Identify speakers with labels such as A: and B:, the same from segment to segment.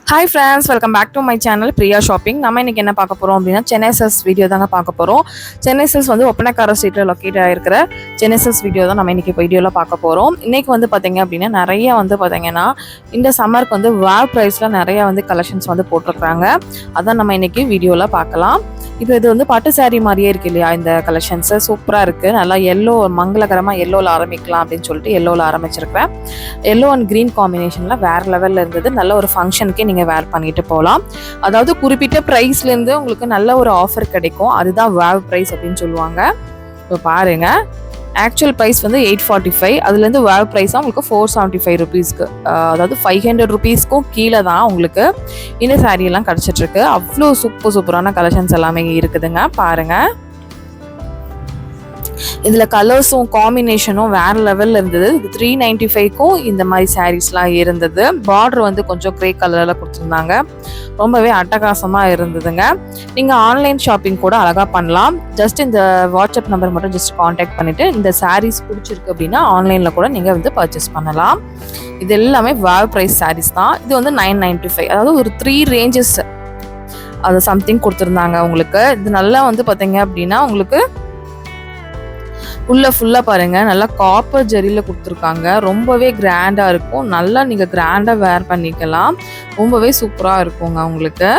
A: Hi friends, welcome back to my channel Priya shopping. நம்ம இன்றைக்கி என்ன பார்க்க போகிறோம் அப்படின்னா சென்னை சில்க்ஸ் வீடியோ தாங்க பார்க்க போகிறோம். சென்னை சில்க்ஸ் வந்து ஒப்பனக்கார ஸ்ட்ரீட்டில் லொக்கேட் ஆகிருக்கிற சென்னை சில்க்ஸ் வீடியோ தான் நம்ம இன்றைக்கி வீடியோவில் பார்க்க போகிறோம். இன்றைக்கி வந்து பார்த்திங்க அப்படின்னா நிறைய வந்து பார்த்திங்கன்னா இந்த சம்மருக்கு வந்து வாவ் ப்ரைஸில் நிறைய வந்து கலெக்ஷன்ஸ் வந்து போட்டிருக்காங்க. அதான் நம்ம இன்றைக்கி வீடியோவில் பார்க்கலாம். இப்போ இது வந்து பட்டு சாரீ மாதிரியே இருக்குது இல்லையா? இந்த கலெக்ஷன்ஸு சூப்பராக இருக்குது. நல்லா எல்லோ மங்களகரமாக எல்லோவில் ஆரம்பிக்கலாம் அப்படின்னு சொல்லிட்டு எல்லோவில் ஆரம்பிச்சிருக்கிறேன். எல்லோ அண்ட் க்ரீன் காம்பினேஷனில் வேறு லெவலில் இருந்தது. நல்ல ஒரு ஃபங்க்ஷனுக்கே நீங்கள் வேர் பண்ணிட்டு போகலாம். அதாவது குறிப்பிட்ட ப்ரைஸ்லேருந்து உங்களுக்கு நல்ல ஒரு ஆஃபர் கிடைக்கும். அதுதான் வாவ் ப்ரைஸ் அப்படின்னு சொல்லுவாங்க. இப்போ பாருங்கள், ஆக்சுவல் ப்ரைஸ் வந்து 845, அதுலேருந்து வாவ் ப்ரைஸாக உங்களுக்கு 475 ருபீஸ்க்கு, அதாவது 500 ருபீஸ்க்கும் கீழே தான் உங்களுக்கு இந்த சாரீலாம் கிடச்சிட்ருக்கு. அவ்வளோ சூப்பரான கலெக்ஷன்ஸ் எல்லாமே இருக்குதுங்க. பாருங்கள், இதில் கலர்ஸும் காம்பினேஷனும் வேறு லெவலில் இருந்தது. இது 395க்கும் இந்த மாதிரி சாரீஸ்லாம் இருந்தது. பார்டர் வந்து கொஞ்சம் க்ரே கலரில் கொடுத்துருந்தாங்க. ரொம்பவே அட்டகாசமாக இருந்ததுங்க. நீங்கள் ஆன்லைன் ஷாப்பிங் கூட அழகாக பண்ணலாம். ஜஸ்ட் இந்த வாட்ஸ்அப் நம்பர் மட்டும் ஜஸ்ட் காண்டாக்ட் பண்ணிவிட்டு இந்த சாரீஸ் பிடிச்சிருக்கு அப்படின்னா ஆன்லைனில் கூட நீங்கள் வந்து பர்ச்சேஸ் பண்ணலாம். இது எல்லாமே வாவ் ப்ரைஸ் சாரீஸ் தான். இது வந்து 995, அதாவது ஒரு 3 ரேஞ்சஸ் அது சம்திங் கொடுத்துருந்தாங்க உங்களுக்கு. இது நல்லா வந்து பார்த்தீங்க அப்படின்னா உங்களுக்கு ஃபுல்லாக பாருங்கள், நல்லா காப்பர் ஜரியில் கொடுத்துருக்காங்க. ரொம்பவே கிராண்டாக இருக்கும். நல்லா நீங்கள் கிராண்டாக வேர் பண்ணிக்கலாம். ரொம்பவே சூப்பராக இருக்குங்க உங்களுக்கு.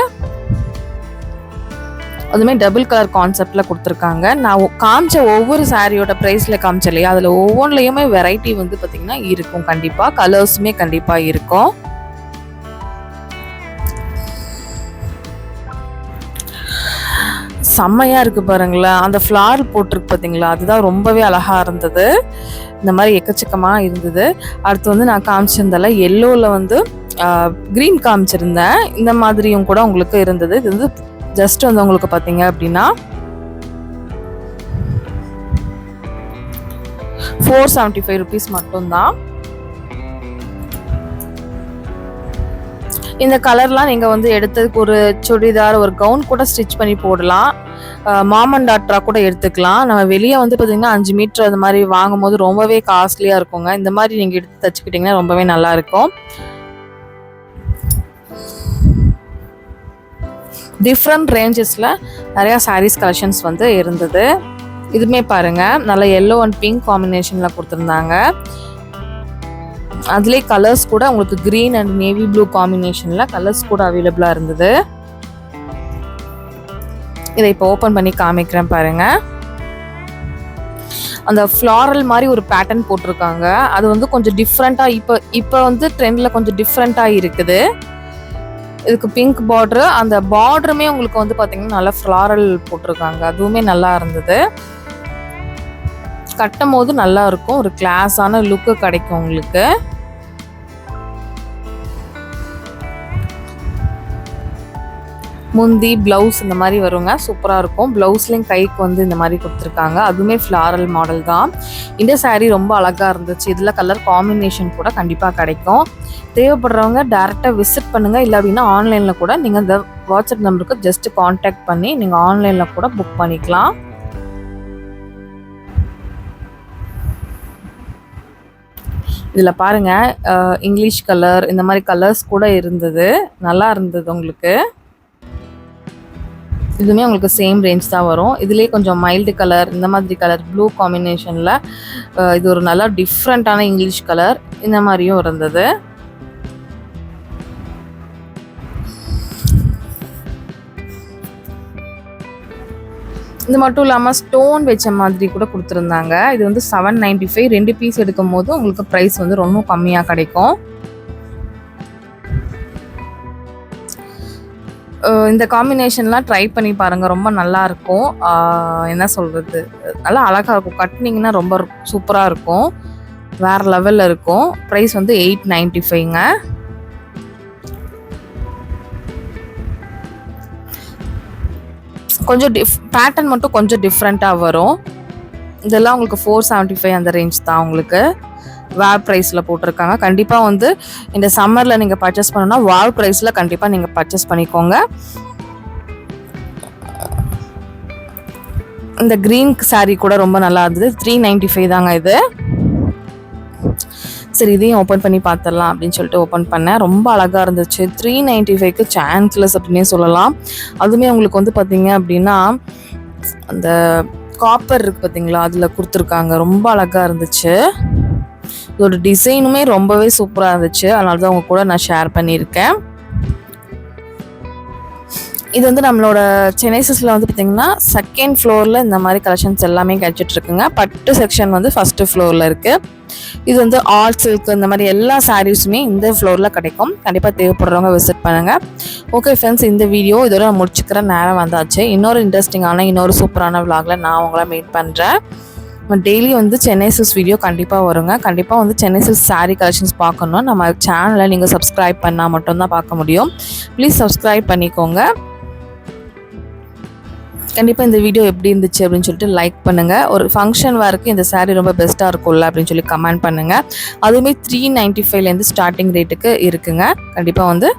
A: அதுவுமே டபுள் கலர் கான்செப்டில் கொடுத்துருக்காங்க. நான் காமிச்ச ஒவ்வொரு சாரியோட ப்ரைஸில் காமிச்ச இல்லையா, அதில் ஒவ்வொன்றுலையுமே வெரைட்டி வந்து பார்த்திங்கன்னா இருக்கும். கண்டிப்பாக கலர்ஸுமே கண்டிப்பாக இருக்கும். செம்மையாக இருக்குது பாருங்களேன். அந்த ஃப்ளார் போட்டிருக்கு பார்த்தீங்களா, அதுதான் ரொம்பவே அழகாக இருந்தது. இந்த மாதிரி எக்கச்சக்கமாக இருந்தது. அடுத்து வந்து நான் காமிச்சிருந்தால எல்லோவில் வந்து க்ரீன் காமிச்சிருந்தேன். இந்த மாதிரியும் கூட உங்களுக்கு இருந்தது. இது வந்து ஜஸ்ட் வந்து உங்களுக்கு பார்த்தீங்க அப்படின்னா 475 ருபீஸ் மட்டும்தான். இந்த கலர்லாம் நீங்கள் வந்து எடுத்ததுக்கு ஒரு சுடிதார், ஒரு கவுன் கூட ஸ்டிச் பண்ணி போடலாம். மாம் அண்ட் டாட்டரா கூட எடுத்துக்கலாம். நம்ம வெளியே வந்து பார்த்திங்கன்னா 5 மீட்டர் அது மாதிரி வாங்கும் போது ரொம்பவே காஸ்ட்லியாக இருக்குங்க. இந்த மாதிரி நீங்கள் எடுத்து தச்சுக்கிட்டிங்கன்னா ரொம்பவே நல்லாயிருக்கும். டிஃப்ரெண்ட் ரேஞ்சஸில் நிறையா சாரீஸ் கலெக்ஷன்ஸ் வந்து இருந்தது. இதுவுமே பாருங்கள், நல்ல எல்லோ அண்ட் பிங்க் காம்பினேஷனில் கொடுத்துருந்தாங்க. அதுலேயே கலர்ஸ் கூட உங்களுக்கு க்ரீன் அண்ட் நேவி ப்ளூ காம்பினேஷனில் கலர்ஸ் கூட அவைலபிளாக இருந்தது. இதை இப்போ ஓப்பன் பண்ணி காமிக்கிறேன் பாருங்கள். அந்த ஃப்ளாரல் மாதிரி ஒரு பேட்டர்ன் போட்டிருக்காங்க. அது வந்து கொஞ்சம் டிஃப்ரெண்ட்டாக இப்போ வந்து ட்ரெண்டில் கொஞ்சம் டிஃப்ரெண்ட்டாக இருக்குது. இதுக்கு பிங்க் பார்டரு, அந்த பார்டருமே உங்களுக்கு வந்து பார்த்திங்கன்னா நல்லா ஃப்ளாரல் போட்டிருக்காங்க. அதுவுமே நல்லா இருந்தது. கட்டும் போது நல்லா இருக்கும். ஒரு கிளாஸான லுக்கு கிடைக்கும் உங்களுக்கு. முந்தி ப்ளவுஸ் இந்த மாதிரி வருங்க. சூப்பராக இருக்கும். ப்ளவுஸ்லேயும் கைக்கு வந்து இந்த மாதிரி கொடுத்துருக்காங்க. அதுவுமே ஃப்ளாரல் மாடல் தான். இந்த சாரீ ரொம்ப அழகாக இருந்துச்சு. இதில் கலர் காம்பினேஷன் கூட கண்டிப்பாக கிடைக்கும். தேவைப்படுறவங்க டேரெக்டாக விசிட் பண்ணுங்கள். இல்லை அப்படின்னா ஆன்லைனில் கூட நீங்கள் இந்த வாட்ஸ்அப் நம்பருக்கு ஜஸ்ட் காண்டாக்ட் பண்ணி நீங்கள் ஆன்லைனில் கூட புக் பண்ணிக்கலாம். இதில் பாருங்கள், இங்கிலீஷ் கலர் இந்த மாதிரி கலர்ஸ் கூட இருந்தது. நல்லா இருந்தது உங்களுக்கு. இதுவுமே உங்களுக்கு சேம் ரேஞ்ச் தான் வரும். இதுலேயே கொஞ்சம் மைல்டு கலர், இந்த மாதிரி கலர் ப்ளூ காம்பினேஷனில் இது ஒரு நல்லா டிஃப்ரெண்ட்டான இங்கிலீஷ் கலர் இந்த மாதிரியும் இருந்தது. இது மட்டும் இல்லாமல் ஸ்டோன் வச்ச மாதிரி கூட கொடுத்துருந்தாங்க. இது வந்து 795. 2 பீஸ் எடுக்கும் போது உங்களுக்கு ப்ரைஸ் வந்து ரொம்ப கம்மியாக கிடைக்கும். இந்த காம்பினேஷன்லாம் ட்ரை பண்ணி பாருங்கள். ரொம்ப நல்லாயிருக்கும். என்ன சொல்கிறது, நல்லா அழகாக இருக்கும். கட்டினீங்கன்னா ரொம்ப சூப்பராக இருக்கும். வேறு லெவலில் இருக்கும். ப்ரைஸ் வந்து 895ங்க. கொஞ்சம் பேட்டர்ன் மட்டும் கொஞ்சம் டிஃப்ரெண்ட்டாக வரும். இதெல்லாம் உங்களுக்கு 475 அந்த ரேஞ்ச் தான் உங்களுக்கு வாவ் ப்ரைஸில் போட்டிருக்காங்க. கண்டிப்பாக வந்து இந்த சம்மரில் நீங்கள் பர்ச்சேஸ் பண்ணணும்னா வாவ் ப்ரைஸில் கண்டிப்பாக நீங்கள் பர்ச்சேஸ் பண்ணிக்கோங்க. இந்த க்ரீன் சாரீ கூட ரொம்ப நல்லா இருந்தது. 395 தாங்க இது. சரி இதையும் ஓப்பன் பண்ணி பார்த்துடலாம் அப்படின்னு சொல்லிட்டு ஓப்பன் பண்ணேன். ரொம்ப அழகாக இருந்துச்சு. 395க்கு சான்ஸ்லெஸ் அப்படின்னே சொல்லலாம். அதுவுமே உங்களுக்கு வந்து பார்த்தீங்க அப்படின்னா அந்த காப்பர் இருக்குது பார்த்தீங்களா, அதில் கொடுத்துருக்காங்க. ரொம்ப அழகாக இருந்துச்சு. இதோட டிசைனுமே ரொம்பவே சூப்பராக இருந்துச்சு. அதனால தான் உங்க கூட நான் ஷேர் பண்ணியிருக்கேன். இது வந்து நம்மளோட சென்னை சில்க்ஸில் வந்து பார்த்திங்கன்னா செகண்ட் ஃப்ளோரில் இந்த மாதிரி கலெக்ஷன்ஸ் எல்லாமே கிடச்சிட்ருக்குங்க. பட்டு செக்ஷன் வந்து ஃபஸ்ட்டு ஃப்ளோரில் இருக்குது. இது வந்து ஆல் சில்க் இந்த மாதிரி எல்லா சாரீஸுமே இந்த ஃப்ளோரில் கிடைக்கும். கண்டிப்பாக தேவைப்படுறவங்க விசிட் பண்ணுங்கள். ஓகே ஃப்ரெண்ட்ஸ், இந்த வீடியோ இதோட நான் முடிச்சுக்கிற நேரம் வந்தாச்சு. இன்னொரு இன்ட்ரெஸ்டிங்கான இன்னொரு சூப்பரான விலாகில் நான் உங்களை மீட் பண்ணுறேன். டெய்லி வந்து சென்னை சில்க்ஸ் வீடியோ கண்டிப்பாக வருங்க. கண்டிப்பாக வந்து சென்னை சில்க்ஸ் சாரீ கலெக்ஷன்ஸ் பார்க்கணும். நம்ம சேனலை நீங்கள் சப்ஸ்கிரைப் பண்ணால் மட்டும்தான் பார்க்க முடியும். ப்ளீஸ் சப்ஸ்கிரைப் பண்ணிக்கோங்க. கண்டிப்பாக இந்த வீடியோ எப்படி இருந்துச்சு அப்படின்னு சொல்லிட்டு லைக் பண்ணுங்கள். ஒரு ஃபங்க்ஷன் வேருக்கு இந்த சாரீ ரொம்ப பெஸ்ட்டாக இருக்கும்ல அப்படின்னு சொல்லி கமெண்ட் பண்ணுங்கள். அதுவுமே 395லேருந்து ஸ்டார்டிங் ரேட்டுக்கு இருக்குங்க. கண்டிப்பாக வந்து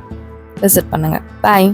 A: விசிட் பண்ணுங்கள். பாய்.